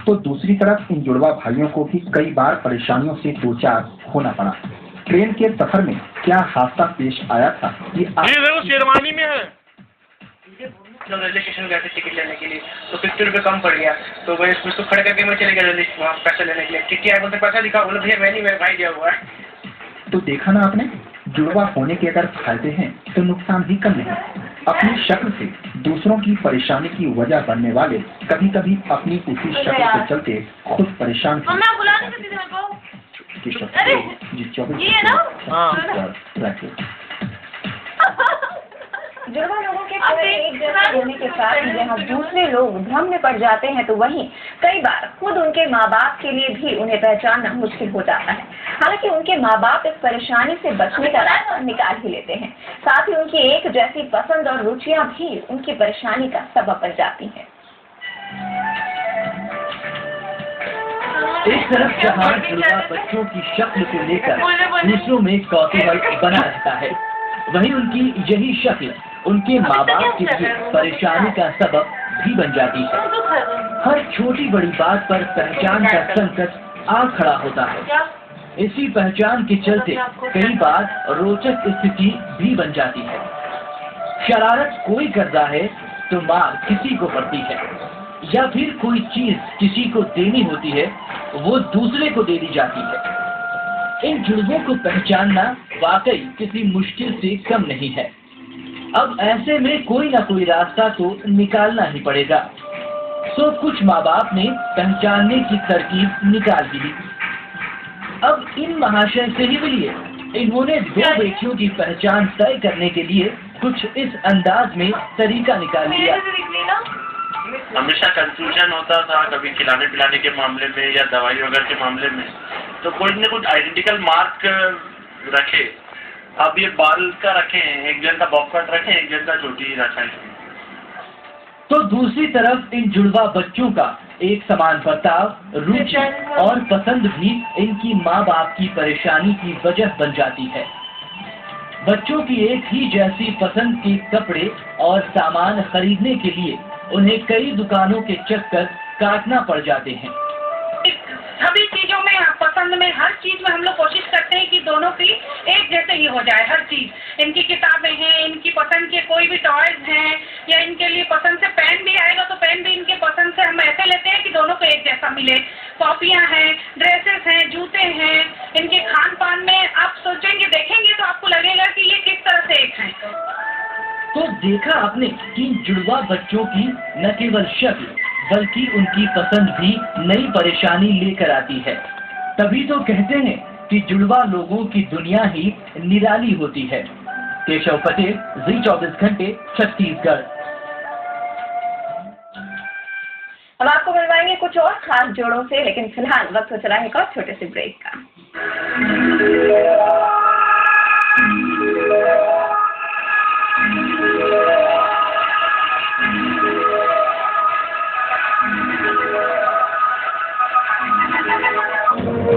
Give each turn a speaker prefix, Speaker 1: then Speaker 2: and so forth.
Speaker 1: तो दूसरी तरफ इन जुड़वा भाइयों को भी कई बार परेशानियों से दो चार होना पड़ा। ट्रेन के सफर में क्या हादसा पेश आया था कि
Speaker 2: शेरवानी में है।
Speaker 3: जब रेलवे स्टेशन गए थे टिकट लेने के लिए तो 50 रुपये कम पड़ गया, तो मैं उसको खड़े करके मैं चले गया वहाँ पैसा लेने के लिए। टिकट आया, बोलते पैसा दिखा, बोले भैया मैं नहीं, मेरे भाई दिया हुआ है।
Speaker 1: तो देखा ना आपने, जुड़वा होने के अगर फायदे हैं तो नुकसान भी कम नहीं। अपनी शक्ल से दूसरों की परेशानी की वजह बनने वाले कभी कभी अपनी उसी शक्ल के चलते खुद परेशान
Speaker 4: जुड़वा लोगों के एक जैसे होने के साथ जहाँ दूसरे लोग भ्रम में पड़ जाते हैं, तो वहीं कई बार खुद उनके माँ बाप के लिए भी उन्हें पहचानना मुश्किल हो जाता है। हालांकि उनके माँ बाप इस परेशानी से बचने का रास्ता निकाल ही लेते हैं। साथ ही उनकी एक जैसी पसंद और रुचियाँ भी उनकी परेशानी का सबब बन जाती हैं।
Speaker 5: एक तरफ जहाँ जुड़वा बच्चों की शक्ल को लेकर दूसरों में कौतूहल बना रहता है, वहीं उनकी यही शक्ल उनके माँ बाप के लिए परेशानी का सबब भी बन जाती है। हर छोटी बड़ी बात पर पहचान का संकट आ खड़ा होता है। इसी पहचान के चलते कई बार रोचक स्थिति भी बन जाती है। शरारत कोई करता है तो मार किसी को पड़ती है, या फिर कोई चीज किसी को देनी होती है वो दूसरे को दे दी जाती है। इन जुड़वों को पहचानना वाकई किसी मुश्किल से कम नहीं है। अब ऐसे में कोई ना कोई रास्ता तो निकालना ही पड़ेगा। तो कुछ माँ बाप ने पहचानने की तरकीब निकाल दी। अब इन महाशय से ही मिलिए, इन्होंने दो बेटियों की पहचान तय करने के लिए कुछ इस अंदाज में तरीका निकाल लिया।
Speaker 2: हमेशा कंफ्यूजन होता था, कभी खिलाने पिलाने के मामले में या दवाई वगैरह के मामले में, तो कोई न कुछ आइडेंटिकल मार्क रखे। अब ये बाल का रखे हैं, एक जन का बॉब कट रखे, एक जन का चोटी रखा है।
Speaker 5: तो दूसरी तरफ इन जुड़वा बच्चों का एक समान बर्ताव, रुचि और पसंद भी इनकी माँ बाप की परेशानी की वजह बन जाती है। बच्चों की एक ही जैसी पसंद के कपड़े और सामान खरीदने के लिए उन्हें कई दुकानों के चक्कर काटना पड़ जाते हैं।
Speaker 6: सभी चीजों में, पसंद में, हर चीज में हम लोग कोशिश करते हैं कि दोनों की एक जैसे ही हो जाए। हर चीज, इनकी किताबें हैं, इनकी पसंद के कोई भी टॉयज हैं, या इनके लिए पसंद से पेन भी आएगा तो पेन भी इनके पसंद से हम ऐसे लेते हैं कि दोनों को एक जैसा मिले। कॉपियां हैं, ड्रेसेस हैं, जूते हैं, इनके खान पान में आप सोचेंगे, देखेंगे तो आपको लगेगा कि ये किस तरह से एक है।
Speaker 5: तो देखा आपने कि जुड़वा बच्चों की न केवल शक्ल बल्कि उनकी पसंद भी नई परेशानी लेकर आती है। तभी तो कहते हैं कि जुड़वा लोगों की दुनिया ही निराली होती है। केशव पटेल, जी 24 घंटे, छत्तीसगढ़।
Speaker 4: हम आपको मिलवाएंगे कुछ और खास जोड़ों से, लेकिन फिलहाल वक्त हो चला है एक और छोटे से ब्रेक का।